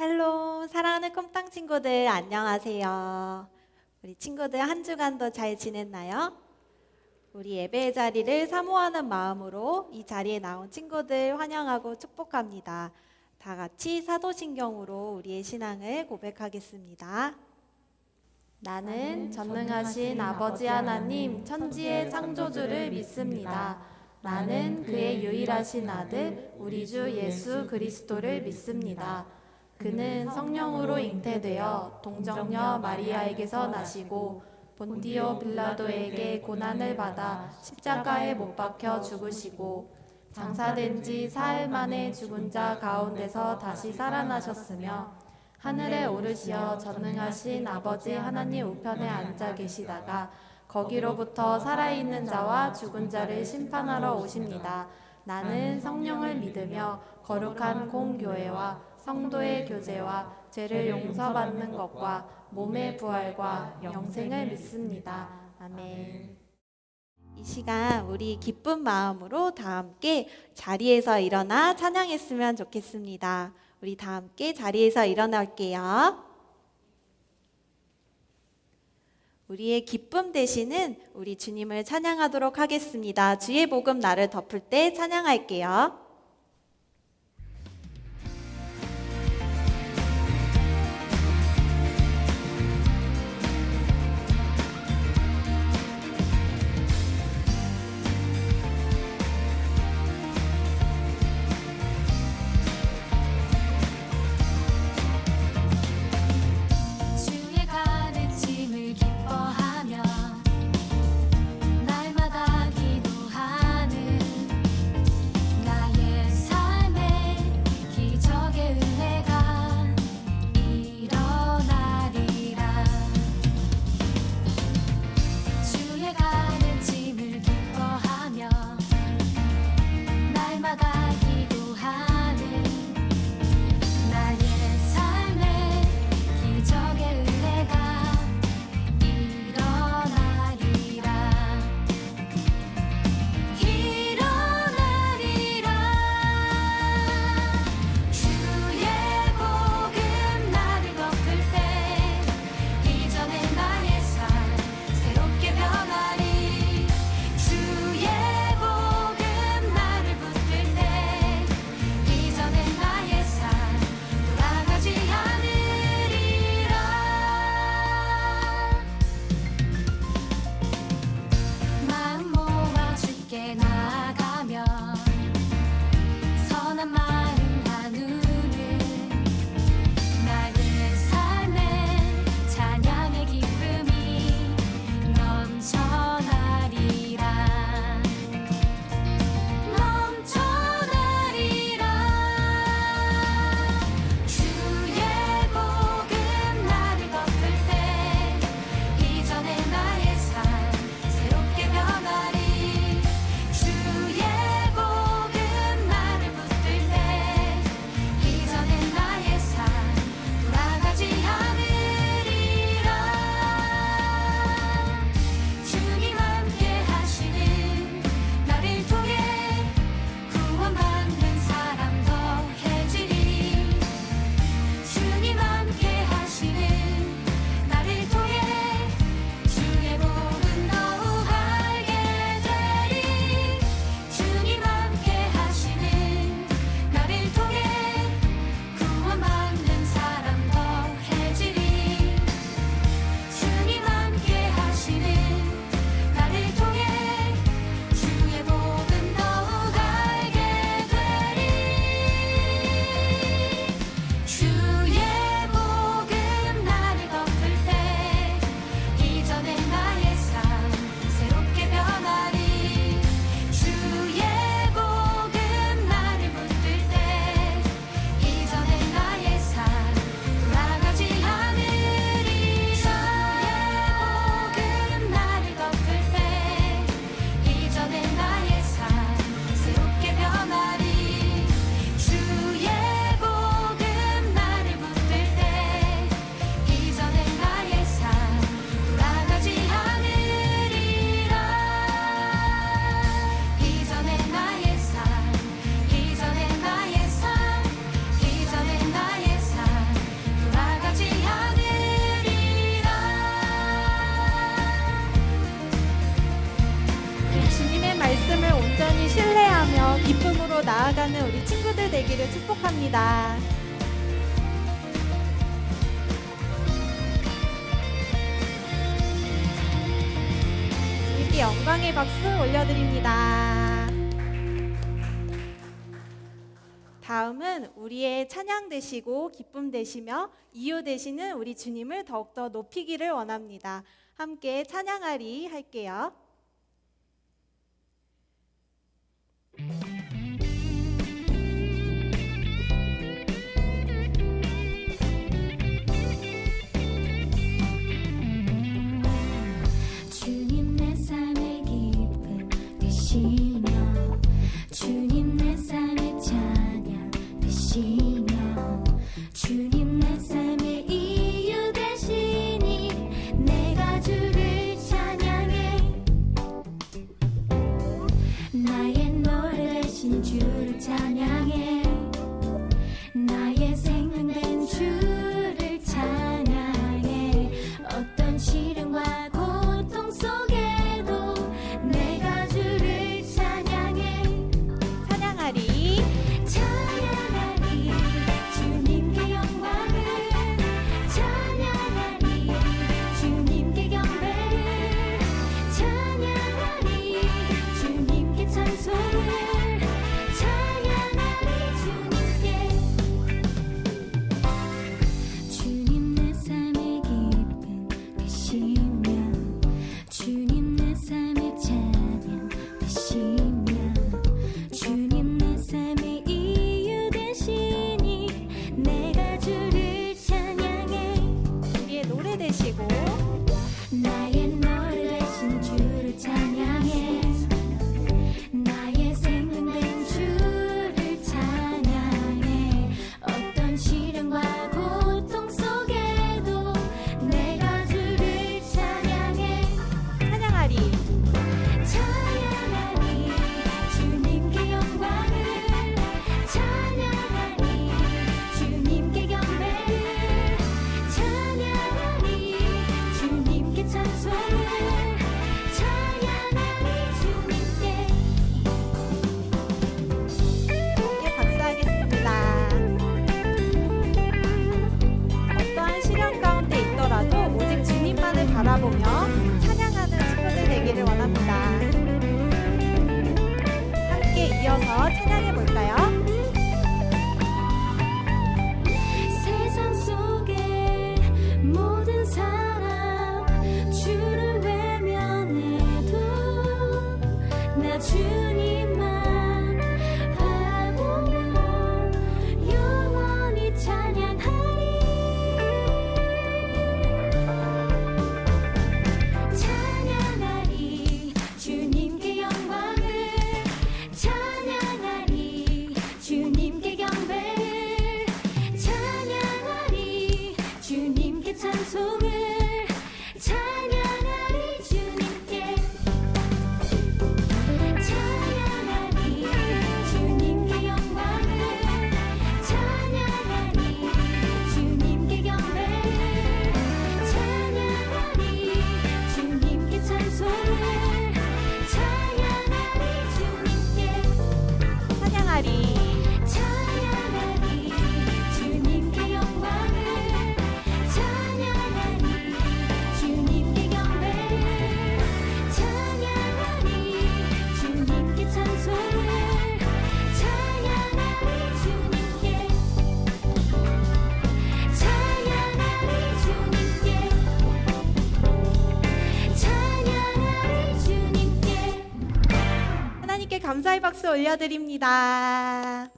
샬롬, 사랑하는 꼼땅 친구들, 안녕하세요. 우리 친구들 한 주간도 잘 지냈나요? 우리 예배의 자리를 사모하는 마음으로 이 자리에 나온 친구들 환영하고 축복합니다. 다 같이 사도신경으로 우리의 신앙을 고백하겠습니다. 나는 전능하신 아버지 하나님 천지의 창조주를 믿습니다. 나는 그의 유일하신 아들 우리 주 예수 그리스도를 믿습니다. 그는 성령으로 잉태되어 동정녀 마리아에게서 나시고 본디오 빌라도에게 고난을 받아 십자가에 못 박혀 죽으시고 장사된 지 사흘 만에 죽은 자 가운데서 다시 살아나셨으며 하늘에 오르시어 전능하신 아버지 하나님 우편에 앉아 계시다가 거기로부터 살아있는 자와 죽은 자를 심판하러 오십니다. 나는 성령을 믿으며 거룩한 공교회와 성도의 교제와 죄를 용서받는 것과 몸의 부활과 영생을 믿습니다. 아멘. 이 시간 우리 기쁜 마음으로 다 함께 자리에서 일어나 찬양했으면 좋겠습니다. 우리 다 함께 자리에서 일어날게요. 우리의 기쁨 되시는 우리 주님을 찬양하도록 하겠습니다. 주의 복음 나를 덮을 때 찬양할게요. 주의 말씀을 온전히 신뢰하며 기쁨으로 나아가는 우리 친구들 되기를 축복합니다. 주님께 영광의 박수 올려드립니다. 다음은 우리의 찬양 되시고 기쁨 되시며 이유 되시는 우리 주님을 더욱더 높이기를 원합니다. 함께 찬양하리 할게요. 주님 내 삶의 기쁨 되시며 주님 내 삶의 찬양 되시며 주님 내 삶의 이유 되시니 내가 주를 찬양해 나의 노래 대신 주를 찬양해 나의 생명된 주를 찬양해 어떤 시련과 고통 속에도 내가 주를 찬양해 찬양하리. 찬양하리 주님께 영광을 찬양하리 주님께 경배를 찬양하리 주님께 찬송을 찬양하리 주님 내 삶의 기쁨 되시며 주님 내 삶의 찬양 되시며 주님 내 삶의 이유 되시니 내가 주를 찬양해 우리의 노래 되시고 나의 노래 대신 주를 찬양해 나의 생명된 주를 찬양해 어떤 시련과 고통 속에도 내가 주를 찬양해 찬양하리. 찬양하리 주님께 영광을 찬양하리 주님께 경배를 찬양하리 주님께 찬송을 찬양하리 주님께 함께 박수하겠습니다. 어떠한 시련 가운데 있더라도 오직 주님만을 바라보며 찬양하는 친구들 되기를 원합니다. 함께 이어서 찬양해 볼까요? 세상 속에 모든 사람 주를 외면해도 나 주님만 바라보며 영원히 찬양하리 찬양하리 주님께 영광을 찬양하리 주님께 경배를 찬양하리 주님께 찬송을 찬양하리 주님께 찬양하리 주님께 영광을 찬양하리 주님께 경배를 찬양하리 주님께 찬송을 찬양하리 주님께 찬양하리. 찬양하리 주님께 영광을 찬양하리 주님께 경배를 찬양하리 주님께 찬송을 찬양하리 주님께 찬양하리 주님께 찬양하리 주님께 하나님께 감사의 박수 올려드립니다.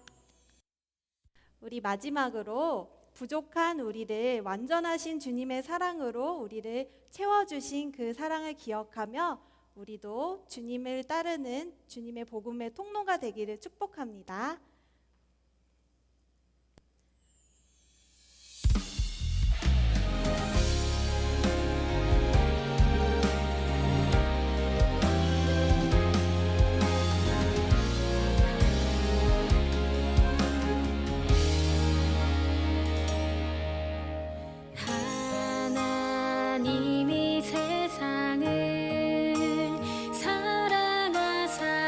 우리 마지막으로 부족한 우리를 완전하신 주님의 사랑으로 우리를 채워주신 그 사랑을 기억하며 우리도 주님을 따르는 주님의 복음의 통로가 되기를 축복합니다. 하나님이 세상을 사랑하사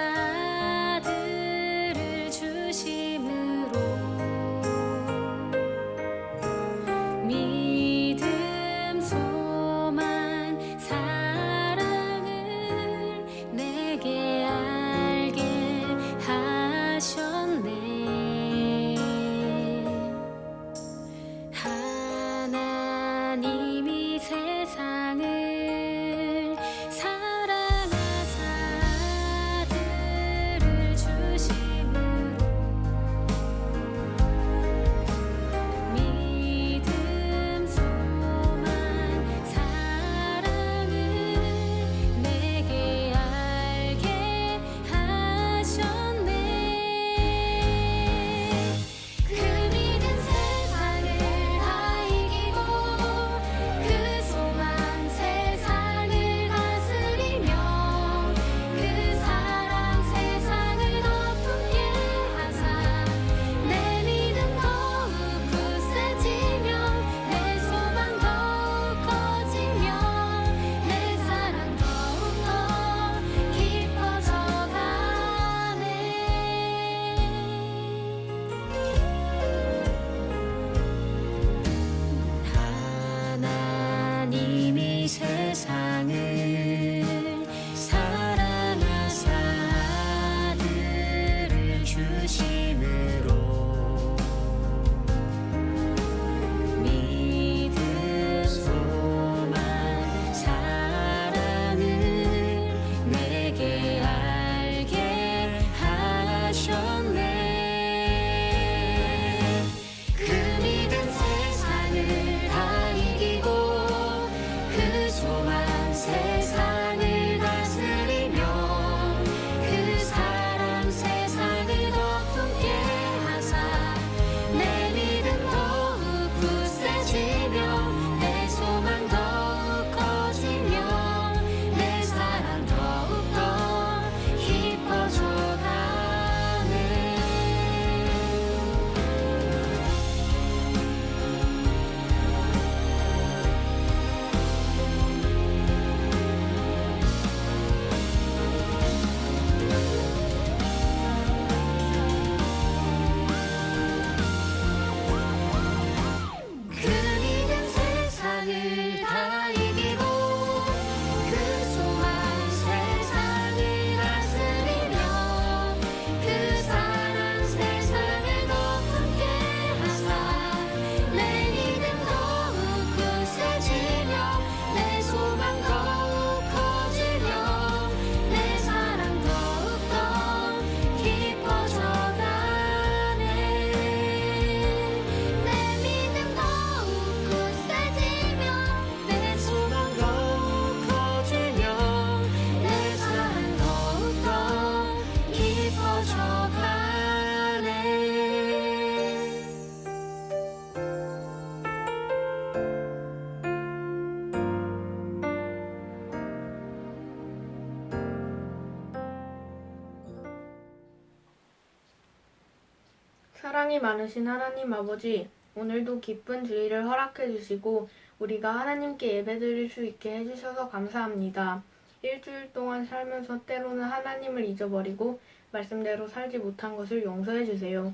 사랑이 많으신 하나님 아버지, 오늘도 기쁜 주일을 허락해 주시고 우리가 하나님께 예배드릴 수 있게 해주셔서 감사합니다. 일주일 동안 살면서 때로는 하나님을 잊어버리고 말씀대로 살지 못한 것을 용서해 주세요.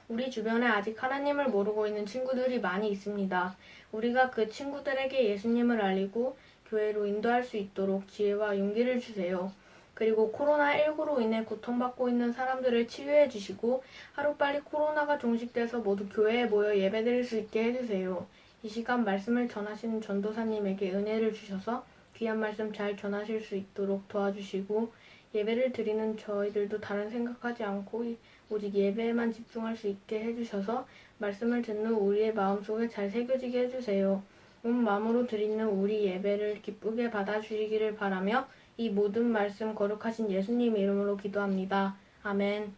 우리 주변에 아직 하나님을 모르고 있는 친구들이 많이 있습니다. 우리가 그 친구들에게 예수님을 알리고 교회로 인도할 수 있도록 지혜와 용기를 주세요. 그리고 코로나19로 인해 고통받고 있는 사람들을 치유해 주시고 하루빨리 코로나가 종식돼서 모두 교회에 모여 예배드릴 수 있게 해주세요. 이 시간 말씀을 전하시는 전도사님에게 은혜를 주셔서 귀한 말씀 잘 전하실 수 있도록 도와주시고 예배를 드리는 저희들도 다른 생각하지 않고 오직 예배에만 집중할 수 있게 해주셔서 말씀을 듣는 우리의 마음속에 잘 새겨지게 해주세요. 온 마음으로 드리는 우리 예배를 기쁘게 받아주시기를 바라며 이 모든 말씀 거룩하신 예수님 이름으로 기도합니다. 아멘.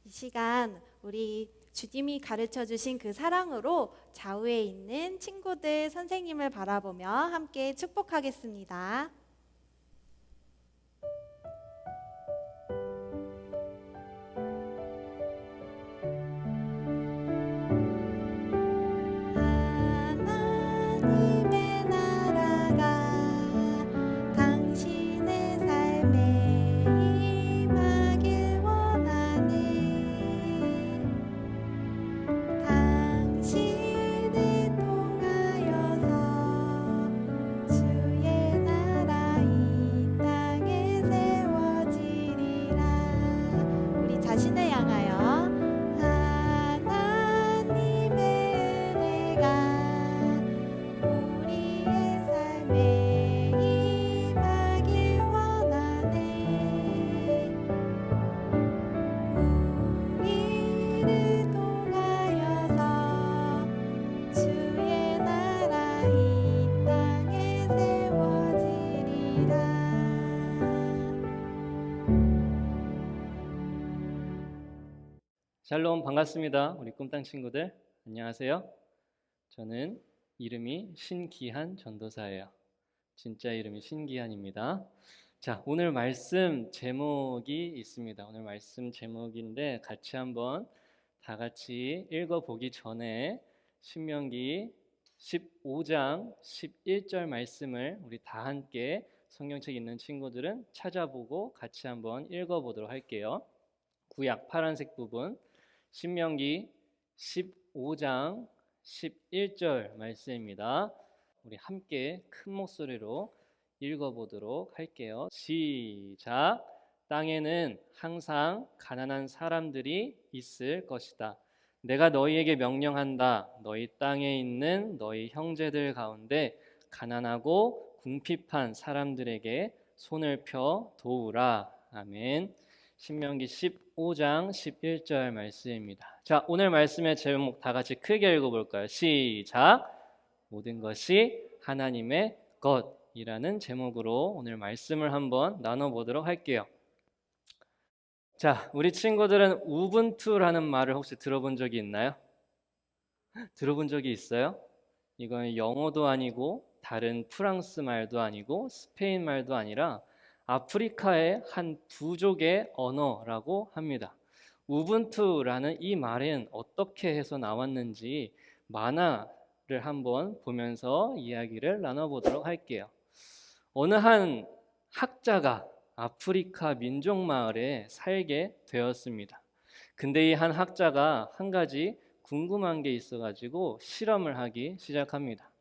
이 시간 우리 주님이 가르쳐 주신 그 사랑으로 좌우에 있는 친구들, 선생님을 바라보며 함께 축복하겠습니다. 하나님의 나라가 당신의 삶에 임하길 원하네. 당신을 통하여서 주의 나라 이 땅에 세워지리라. 우리 자신을 향하여 하나님의 은혜가 우리의 삶에 임하길 원하네. 우리를 통하여서 주의 나라 이 땅에 세워지리라. 샬롬, 반갑습니다. 우리 꿈땅 친구들 안녕하세요. 저는 이름이 신기한 전도사예요. 진짜 이름이 신기한입니다. 자, 오늘 말씀 제목이 있습니다. 오늘 말씀 제목인데 같이 한번 다 같이 읽어보기 전에 신명기 15장 11절 말씀을 우리 다 함께 성경책 있는 친구들은 찾아보고 같이 한번 읽어보도록 할게요. 구약 파란색 부분 신명기 15장 11절 말씀입니다. 우리 함께 큰 목소리로 읽어보도록 할게요. 시작. 땅에는 항상 가난한 사람들이 있을 것이다. 내가 너희에게 명령한다. 너희 땅에 있는 너희 형제들 가운데 가난하고 궁핍한 사람들에게 손을 펴 도우라. 아멘. 신명기 15장 11절 말씀입니다. 자, 오늘 말씀의 제목 다 같이 크게 읽어볼까요? 시작. 모든 것이 하나님의 것이라는 제목으로 오늘 말씀을 한번 나눠보도록 할게요. 자, 우리 친구들은 우분투라는 말을 혹시 들어본 적이 있나요? 들어본 적이 있어요? 이건 영어도 아니고 다른 프랑스 말도 아니고 스페인 말도 아니라 아프리카의 한 부족의 언어라고 합니다. 우분투라는 이 말은 어떻게 해서 나왔는지 만화를 한번 보면서 이야기를 나눠보도록 할게요. 어느 한 학자가 아프리카 민족 마을에 살게 되었습니다. 근데 이 한 학자가 한 가지 궁금한 게 있어가지고 실험을 하기 시작합니다.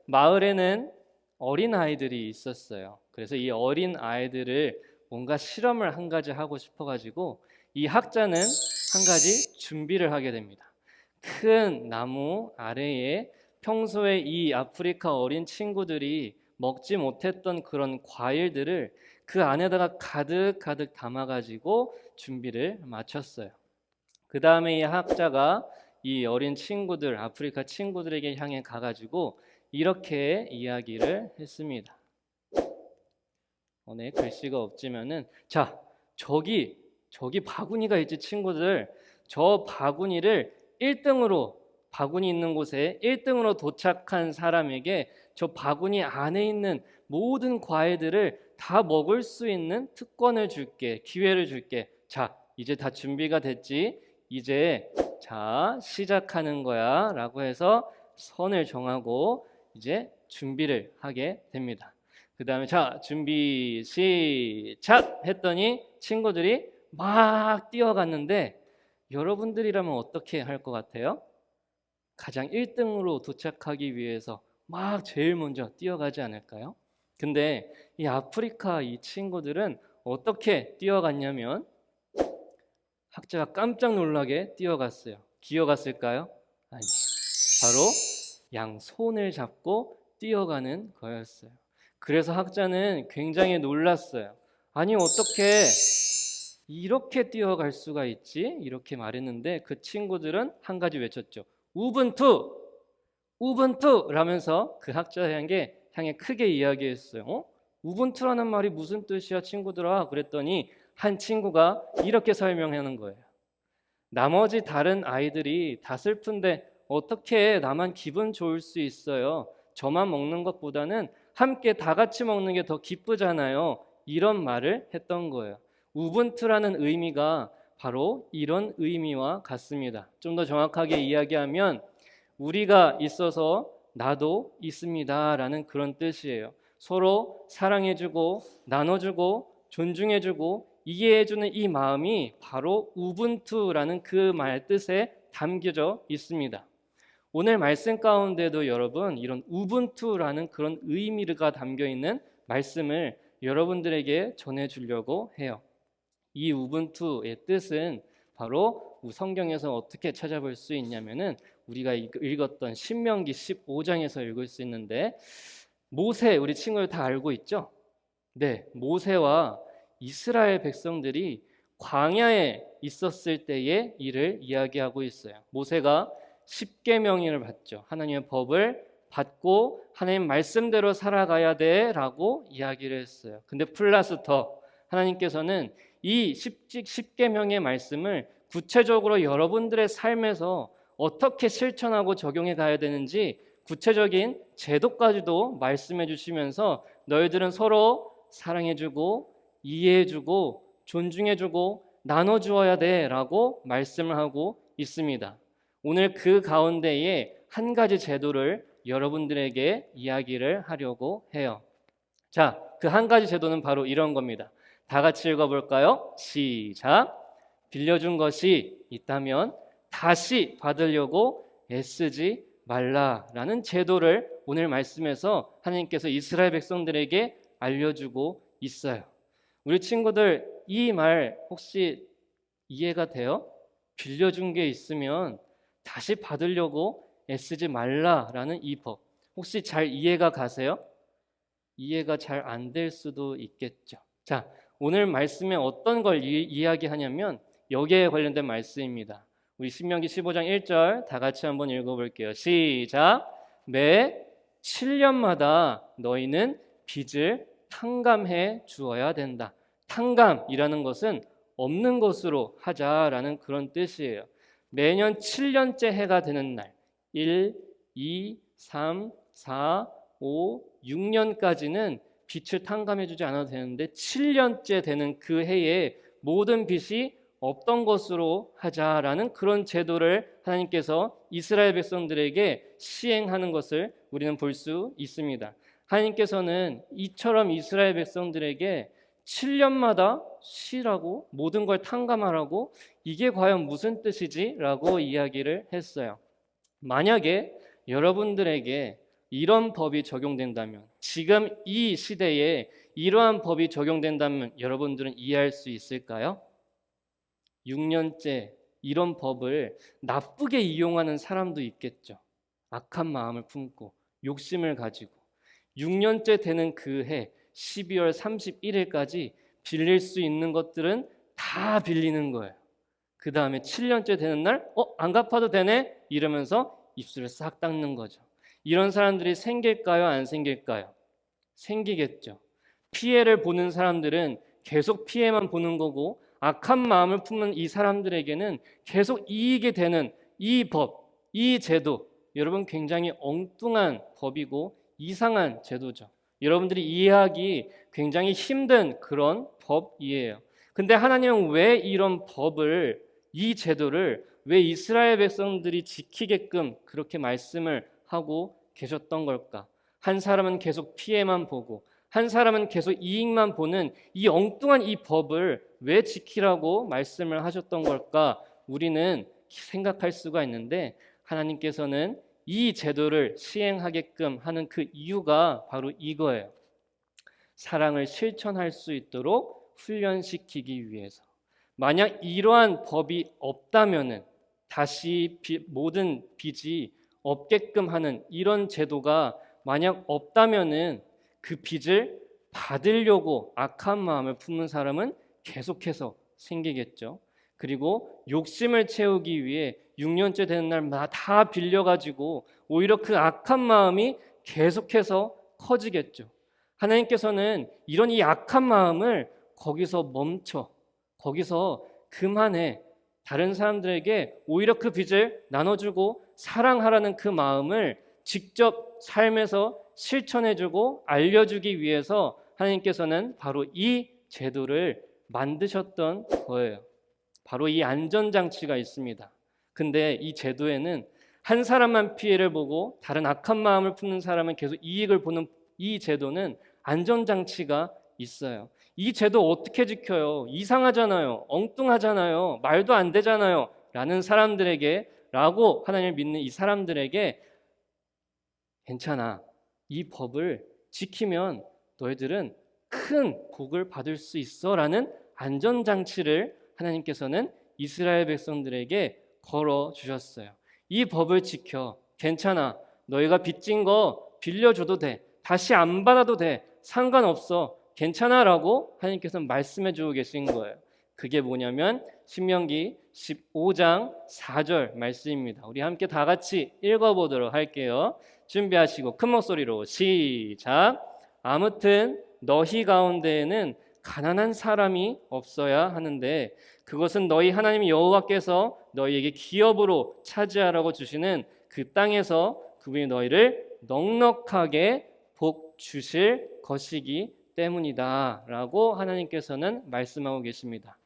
마을에는 어린 아이들이 있었어요. 그래서 이 어린 아이들을 뭔가 실험을 한 가지 하고 싶어가지고 이 학자는 한 가지 준비를 하게 됩니다. 큰 나무 아래에 평소에 이 아프리카 어린 친구들이 먹지 못했던 그런 과일들을 그 안에다가 가득 담아가지고 준비를 마쳤어요. 그 다음에 이 학자가 이 어린 친구들, 아프리카 친구들에게 향해 가가지고 이렇게 이야기를 했습니다. 네, 글씨가 없지만은 자, 저기 바구니가 있지 친구들. 저 바구니를 1등으로 바구니 있는 곳에 1등으로 도착한 사람에게 저 바구니 안에 있는 모든 과일들을 다 먹을 수 있는 특권을 줄게, 기회를 줄게. 자, 이제 다 준비가 됐지? 이제 자 시작하는 거야 라고 해서 선을 정하고 이제 준비를 하게 됩니다. 그 다음에 자 준비 시작 했더니 친구들이 막 뛰어갔는데 여러분들이라면 어떻게 할 것 같아요? 가장 1등으로 도착하기 위해서 막 제일 먼저 뛰어가지 않을까요? 근데 이 아프리카 이 친구들은 어떻게 뛰어갔냐면 학자가 깜짝 놀라게 뛰어갔어요. 기어갔을까요? 아니, 바로 양손을 잡고 뛰어가는 거였어요. 그래서 학자는 굉장히 놀랐어요. 아니 어떻게 이렇게 뛰어갈 수가 있지? 이렇게 말했는데 그 친구들은 한 가지 외쳤죠. 우분투! 우분투! 라면서 그 학자에게 향해 크게 이야기했어요. 우분투라는 말이 무슨 뜻이야 친구들아? 그랬더니 한 친구가 이렇게 설명하는 거예요. 나머지 다른 아이들이 다 슬픈데 어떻게 나만 기분 좋을 수 있어요? 저만 먹는 것보다는 함께 다 같이 먹는 게 더 기쁘잖아요. 이런 말을 했던 거예요. 우분투라는 의미가 바로 이런 의미와 같습니다. 좀 더 정확하게 이야기하면 우리가 있어서 나도 있습니다 라는 그런 뜻이에요. 서로 사랑해주고 나눠주고 존중해주고 이해해주는 이 마음이 바로 우분투라는 그 말 뜻에 담겨져 있습니다. 오늘 말씀 가운데도 여러분 이런 우분투라는 그런 의미가 담겨있는 말씀을 여러분들에게 전해주려고 해요. 이 우분투의 뜻은 바로 성경에서 어떻게 찾아볼 수 있냐면은 우리가 읽었던 신명기 15장에서 읽을 수 있는데 모세 우리 친구들 다 알고 있죠? 네, 모세와 이스라엘 백성들이 광야에 있었을 때의 일을 이야기하고 있어요. 모세가 십계명을 받죠. 하나님의 법을 받고 하나님 말씀대로 살아가야 돼라고 이야기를 했어요. 근데 플러스 더 하나님께서는 이 십계명의 말씀을 구체적으로 여러분들의 삶에서 어떻게 실천하고 적용해 가야 되는지 구체적인 제도까지도 말씀해 주시면서 너희들은 서로 사랑해주고 이해해주고 존중해주고 나눠주어야 돼라고 말씀을 하고 있습니다. 오늘 그 가운데에 한 가지 제도를 여러분들에게 이야기를 하려고 해요. 자, 그 한 가지 제도는 바로 이런 겁니다. 다 같이 읽어볼까요? 시작. 빌려준 것이 있다면 다시 받으려고 애쓰지 말라라는 제도를 오늘 말씀에서 하나님께서 이스라엘 백성들에게 알려주고 있어요. 우리 친구들 이 말 혹시 이해가 돼요? 빌려준 게 있으면 다시 받으려고 애쓰지 말라라는 이 법 혹시 잘 이해가 가세요? 이해가 잘 안 될 수도 있겠죠. 자, 오늘 말씀에 어떤 걸 이야기하냐면 여기에 관련된 말씀입니다. 우리 신명기 15장 1절 다 같이 한번 읽어볼게요. 시작. 매 7년마다 너희는 빚을 탕감해 주어야 된다. 탕감이라는 것은 없는 것으로 하자라는 그런 뜻이에요. 매년 7년째 해가 되는 날 1, 2, 3, 4, 5, 6년까지는 빚을 탕감해 주지 않아도 되는데 7년째 되는 그 해에 모든 빚이 없던 것으로 하자라는 그런 제도를 하나님께서 이스라엘 백성들에게 시행하는 것을 우리는 볼 수 있습니다. 하나님께서는 이처럼 이스라엘 백성들에게 7년마다 쉬라고 모든 걸 탕감하라고 이게 과연 무슨 뜻이지? 라고 이야기를 했어요. 만약에 여러분들에게 이런 법이 적용된다면 지금 이 시대에 이러한 법이 적용된다면 여러분들은 이해할 수 있을까요? 6년째 이런 법을 나쁘게 이용하는 사람도 있겠죠. 악한 마음을 품고 욕심을 가지고 6년째 되는 그 해 12월 31일까지 빌릴 수 있는 것들은 다 빌리는 거예요. 그 다음에 7년째 되는 날 안 갚아도 되네? 이러면서 입술을 싹 닦는 거죠. 이런 사람들이 생길까요? 안 생길까요? 생기겠죠. 피해를 보는 사람들은 계속 피해만 보는 거고 악한 마음을 품는 이 사람들에게는 계속 이익이 되는 이 법, 이 제도 여러분 굉장히 엉뚱한 법이고 이상한 제도죠. 여러분들이 이해하기 굉장히 힘든 그런 법이에요. 근데 하나님은 왜 이런 법을 이 제도를 왜 이스라엘 백성들이 지키게끔 그렇게 말씀을 하고 계셨던 걸까? 한 사람은 계속 피해만 보고 한 사람은 계속 이익만 보는 이 엉뚱한 이 법을 왜 지키라고 말씀을 하셨던 걸까? 우리는 생각할 수가 있는데 하나님께서는 이 제도를 시행하게끔 하는 그 이유가 바로 이거예요. 사랑을 실천할 수 있도록 훈련시키기 위해서. 만약 이러한 법이 없다면은 다시 모든 빚이 없게끔 하는 이런 제도가 만약 없다면은 그 빚을 받으려고 악한 마음을 품는 사람은 계속해서 생기겠죠. 그리고 욕심을 채우기 위해 6년째 되는 날마다 다 빌려가지고 오히려 그 악한 마음이 계속해서 커지겠죠. 하나님께서는 이런 이 악한 마음을 거기서 멈춰, 거기서 그만해. 다른 사람들에게 오히려 그 빚을 나눠주고 사랑하라는 그 마음을 직접 삶에서 실천해주고 알려주기 위해서 하나님께서는 바로 이 제도를 만드셨던 거예요. 바로 이 안전장치가 있습니다. 근데 이 제도에는 한 사람만 피해를 보고 다른 악한 마음을 품는 사람은 계속 이익을 보는 이 제도는 안전장치가 있어요. 이 제도 어떻게 지켜요? 이상하잖아요. 엉뚱하잖아요. 말도 안 되잖아요. 라는 사람들에게, 라고 하나님을 믿는 이 사람들에게 괜찮아. 이 법을 지키면 너희들은 큰 복을 받을 수 있어. 라는 안전장치를 하나님께서는 이스라엘 백성들에게 걸어주셨어요. 이 법을 지켜. 괜찮아. 너희가 빚진 거 빌려줘도 돼. 다시 안 받아도 돼. 상관없어. 괜찮아 라고 하나님께서는 말씀해 주고 계신 거예요. 그게 뭐냐면 신명기 15장 4절 말씀입니다. 우리 함께 다 같이 읽어보도록 할게요. 준비하시고 큰 목소리로 시작. 아무튼 너희 가운데에는 가난한 사람이 없어야 하는데 그것은 너희 하나님 여호와께서 너희에게 기업으로 차지하라고 주시는 그 땅에서 그분이 너희를 넉넉하게 복 주실 것이기 때문이다 라고 하나님께서는 말씀하고 계십니다.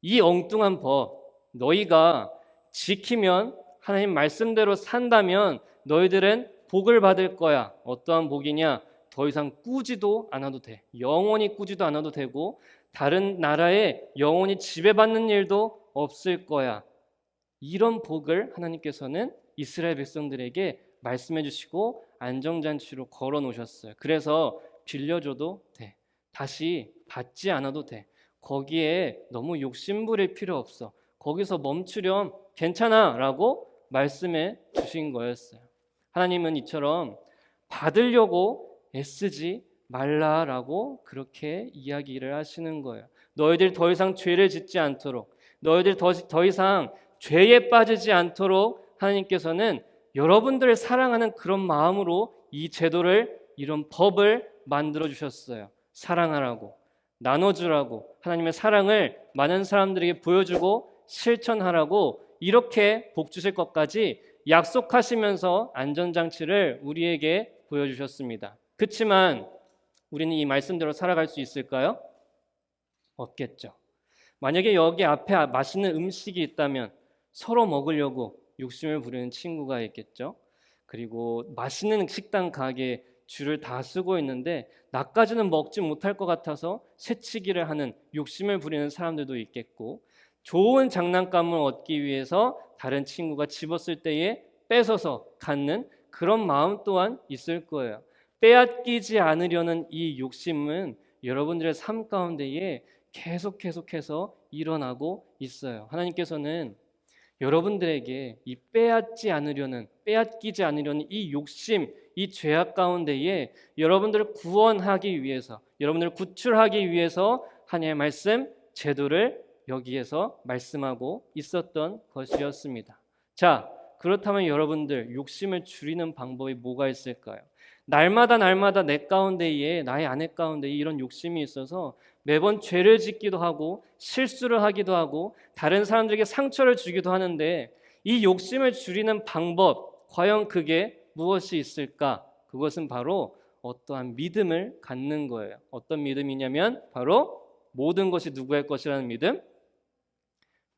이 엉뚱한 법 너희가 지키면 하나님 말씀대로 산다면 너희들은 복을 받을 거야. 어떠한 복이냐? 더 이상 꾸지도 않아도 돼. 영원히 꾸지도 않아도 되고 다른 나라에 영원히 지배받는 일도 없을 거야. 이런 복을 하나님께서는 이스라엘 백성들에게 말씀해 주시고 안정잔치로 걸어 놓으셨어요. 그래서 빌려줘도 돼. 다시 받지 않아도 돼. 거기에 너무 욕심 부릴 필요 없어. 거기서 멈추렴 괜찮아 라고 말씀해 주신 거였어요. 하나님은 이처럼 받으려고 애쓰지 말라라고 그렇게 이야기를 하시는 거예요. 너희들 더 이상 죄를 짓지 않도록, 너희들 더 이상 죄에 빠지지 않도록 하나님께서는 여러분들을 사랑하는 그런 마음으로 이 제도를, 이런 법을 만들어 주셨어요. 사랑하라고, 나눠주라고, 하나님의 사랑을 많은 사람들에게 보여주고 실천하라고 이렇게 복 주실 것까지 약속하시면서 안전장치를 우리에게 보여주셨습니다. 그렇지만 우리는 이 말씀대로 살아갈 수 있을까요? 없겠죠. 만약에 여기 앞에 맛있는 음식이 있다면 서로 먹으려고 욕심을 부리는 친구가 있겠죠. 그리고 맛있는 식당 가게에 줄을 다 쓰고 있는데 나까지는 먹지 못할 것 같아서 새치기를 하는 욕심을 부리는 사람들도 있겠고, 좋은 장난감을 얻기 위해서 다른 친구가 집었을 때에 뺏어서 갖는 그런 마음 또한 있을 거예요. 빼앗기지 않으려는 이 욕심은 여러분들의 삶 가운데에 계속해서 일어나고 있어요. 하나님께서는 여러분들에게 이 빼앗기지 않으려는 이 욕심, 이 죄악 가운데에 여러분들을 구원하기 위해서, 여러분들을 구출하기 위해서 하나님의 말씀, 제도를 여기에서 말씀하고 있었던 것이었습니다. 자, 그렇다면 여러분들 욕심을 줄이는 방법이 뭐가 있을까요? 날마다 내 가운데에, 나의 아내 가운데에 이런 욕심이 있어서 매번 죄를 짓기도 하고 실수를 하기도 하고 다른 사람들에게 상처를 주기도 하는데, 이 욕심을 줄이는 방법, 과연 그게 무엇이 있을까? 그것은 바로 어떠한 믿음을 갖는 거예요. 어떤 믿음이냐면 바로 모든 것이 누구의 것이라는 믿음?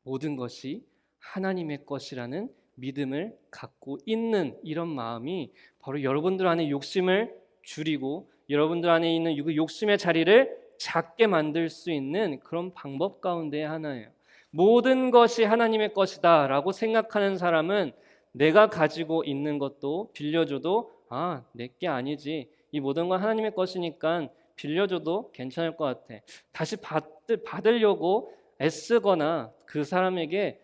모든 것이 하나님의 것이라는 믿음을 갖고 있는 이런 마음이 바로 여러분들 안에 욕심을 줄이고 여러분들 안에 있는 이 욕심의 자리를 작게 만들 수 있는 그런 방법 가운데 하나예요. 모든 것이 하나님의 것이다 라고 생각하는 사람은 내가 가지고 있는 것도 빌려줘도 내게 아니지, 이 모든 건 하나님의 것이니까 빌려줘도 괜찮을 것 같아, 다시 받으려고 애쓰거나 그 사람에게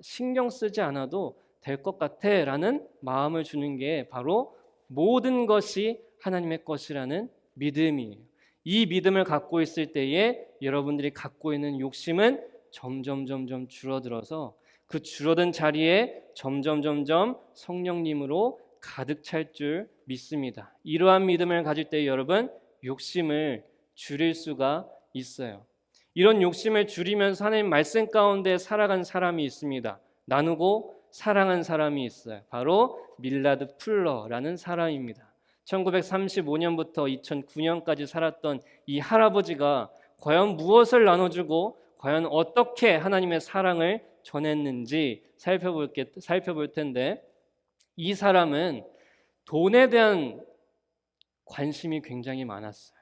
신경 쓰지 않아도 될 것 같아 라는 마음을 주는 게 바로 모든 것이 하나님의 것이라는 믿음이에요. 이 믿음을 갖고 있을 때에 여러분들이 갖고 있는 욕심은 점점 줄어들어서 그 줄어든 자리에 점점 성령님으로 가득 찰 줄 믿습니다. 이러한 믿음을 가질 때 여러분 욕심을 줄일 수가 있어요. 이런 욕심을 줄이면서 하나님 말씀 가운데 살아간 사람이 있습니다. 나누고 사랑한 사람이 있어요. 바로 밀라드 풀러라는 사람입니다. 1935년부터 2009년까지 살았던 이 할아버지가 과연 무엇을 나눠주고 과연 어떻게 하나님의 사랑을 전했는지 살펴볼 텐데, 이 사람은 돈에 대한 관심이 굉장히 많았어요.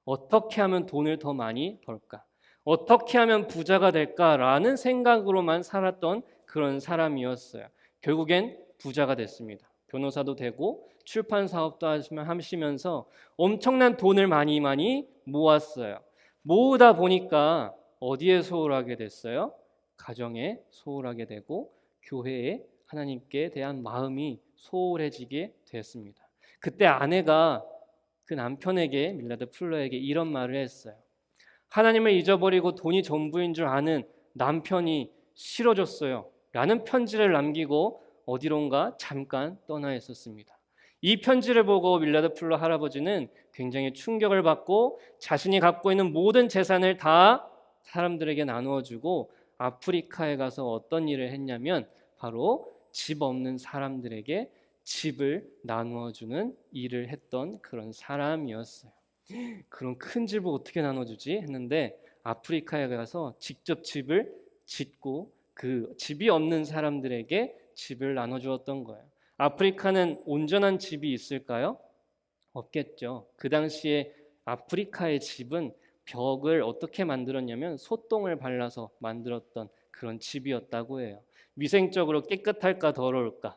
어떻게 하면 돈을 더 많이 벌까? 어떻게 하면 부자가 될까라는 생각으로만 살았던 그런 사람이었어요. 결국엔 부자가 됐습니다. 변호사도 되고 출판 사업도 하시면서 엄청난 돈을 많이 모았어요. 모으다 보니까 어디에 소홀하게 됐어요? 가정에 소홀하게 되고 교회에 하나님께 대한 마음이 소홀해지게 됐습니다. 그때 아내가 그 남편에게, 밀라드 풀러에게 이런 말을 했어요. 하나님을 잊어버리고 돈이 전부인 줄 아는 남편이 싫어졌어요 라는 편지를 남기고 어디론가 잠깐 떠나 있었습니다. 이 편지를 보고 밀라드 풀러 할아버지는 굉장히 충격을 받고 자신이 갖고 있는 모든 재산을 다 사람들에게 나누어주고 아프리카에 가서 어떤 일을 했냐면 바로 집 없는 사람들에게 집을 나누어주는 일을 했던 그런 사람이었어요. 그런 큰 집을 어떻게 나눠주지 했는데 아프리카에 가서 직접 집을 짓고 그 집이 없는 사람들에게 집을 나눠주었던 거예요. 아프리카는 온전한 집이 있을까요? 없겠죠. 그 당시에 아프리카의 집은 벽을 어떻게 만들었냐면 소똥을 발라서 만들었던 그런 집이었다고 해요. 위생적으로 깨끗할까 더러울까?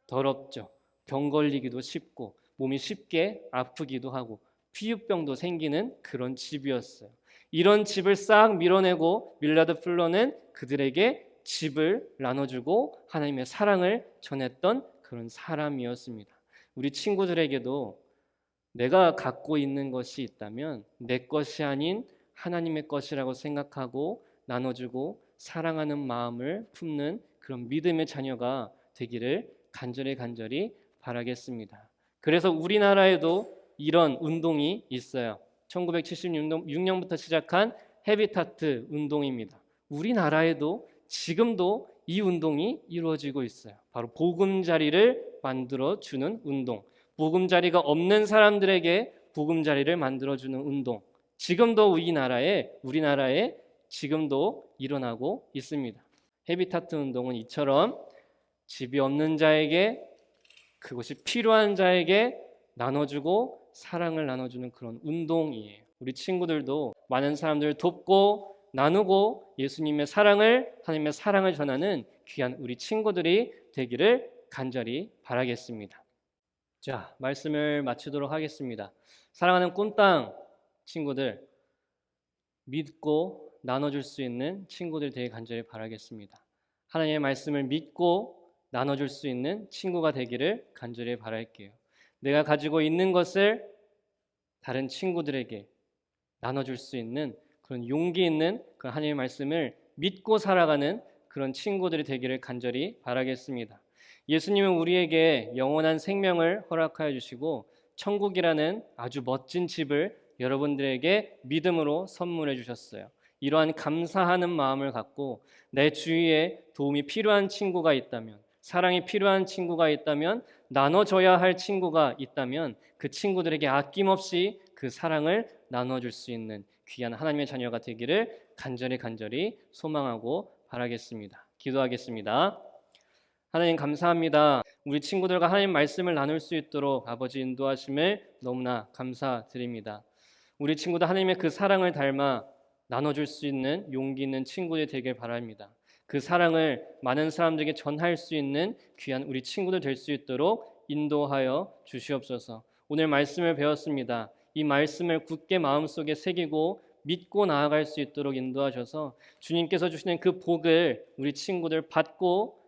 더럽죠. 병 걸리기도 쉽고 몸이 쉽게 아프기도 하고 피부병도 생기는 그런 집이었어요. 이런 집을 싹 밀어내고 밀라드 풀러는 그들에게 집을 나눠주고 하나님의 사랑을 전했던 그런 사람이었습니다. 우리 친구들에게도 내가 갖고 있는 것이 있다면 내 것이 아닌 하나님의 것이라고 생각하고 나눠주고 사랑하는 마음을 품는 그런 믿음의 자녀가 되기를 간절히 바라겠습니다. 그래서 우리나라에도 이런 운동이 있어요. 1976년부터 시작한 헤비타트 운동입니다. 우리나라에도 지금도 이 운동이 이루어지고 있어요. 바로 보금자리를 만들어주는 운동, 보금자리가 없는 사람들에게 보금자리를 만들어주는 운동, 지금도 우리나라에 지금도 일어나고 있습니다. 헤비타트 운동은 이처럼 집이 없는 자에게, 그것이 필요한 자에게 나눠주고 사랑을 나눠주는 그런 운동이에요. 우리 친구들도 많은 사람들을 돕고 나누고 예수님의 사랑을, 하나님의 사랑을 전하는 귀한 우리 친구들이 되기를 간절히 바라겠습니다. 자, 말씀을 마치도록 하겠습니다. 사랑하는 꿈땅 친구들, 믿고 나눠줄 수 있는 친구들 되길 간절히 바라겠습니다. 하나님의 말씀을 믿고 나눠줄 수 있는 친구가 되기를 간절히 바랄게요. 내가 가지고 있는 것을 다른 친구들에게 나눠줄 수 있는 그런 용기 있는 그런 하나님의 말씀을 믿고 살아가는 그런 친구들이 되기를 간절히 바라겠습니다. 예수님은 우리에게 영원한 생명을 허락하여 주시고 천국이라는 아주 멋진 집을 여러분들에게 믿음으로 선물해 주셨어요. 이러한 감사하는 마음을 갖고 내 주위에 도움이 필요한 친구가 있다면, 사랑이 필요한 친구가 있다면, 나눠줘야 할 친구가 있다면 그 친구들에게 아낌없이 그 사랑을 나눠줄 수 있는 귀한 하나님의 자녀가 되기를 간절히 소망하고 바라겠습니다. 기도하겠습니다. 하나님 감사합니다. 우리 친구들과 하나님 말씀을 나눌 수 있도록 아버지 인도하심을 너무나 감사드립니다. 우리 친구들 하나님의 그 사랑을 닮아 나눠줄 수 있는 용기 있는 친구들이 되길 바랍니다. 그 사랑을 많은 사람들에게 전할 수 있는 귀한 우리 친구들 될 수 있도록 인도하여 주시옵소서. 오늘 말씀을 배웠습니다. 이 말씀을 굳게 마음속에 새기고 믿고 나아갈 수 있도록 인도하셔서 주님께서 주시는 그 복을 우리 친구들 받고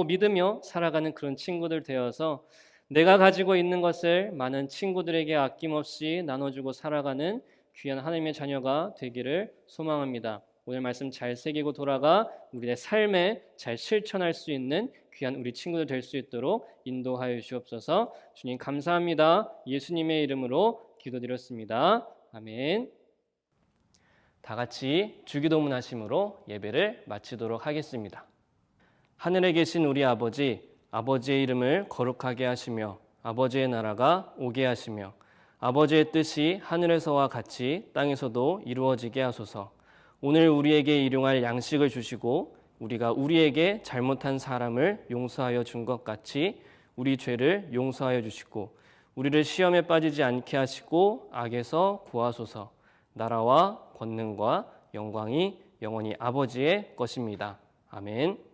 믿으며 살아가는 그런 친구들 되어서 내가 가지고 있는 것을 많은 친구들에게 아낌없이 나눠주고 살아가는 귀한 하나님의 자녀가 되기를 소망합니다. 오늘 말씀 잘 새기고 돌아가 우리의 삶에 잘 실천할 수 있는 귀한 우리 친구들 될 수 있도록 인도하여 주시옵소서. 주님 감사합니다. 예수님의 이름으로 기도드렸습니다. 아멘. 다 같이 주기도문 하심으로 예배를 마치도록 하겠습니다. 하늘에 계신 우리 아버지, 아버지의 이름을 거룩하게 하시며 아버지의 나라가 오게 하시며 아버지의 뜻이 하늘에서와 같이 땅에서도 이루어지게 하소서. 오늘 우리에게 일용할 양식을 주시고 우리가 우리에게 잘못한 사람을 용서하여 준 것 같이 우리 죄를 용서하여 주시고 우리를 시험에 빠지지 않게 하시고 악에서 구하소서. 나라와 권능과 영광이 영원히 아버지의 것입니다. 아멘.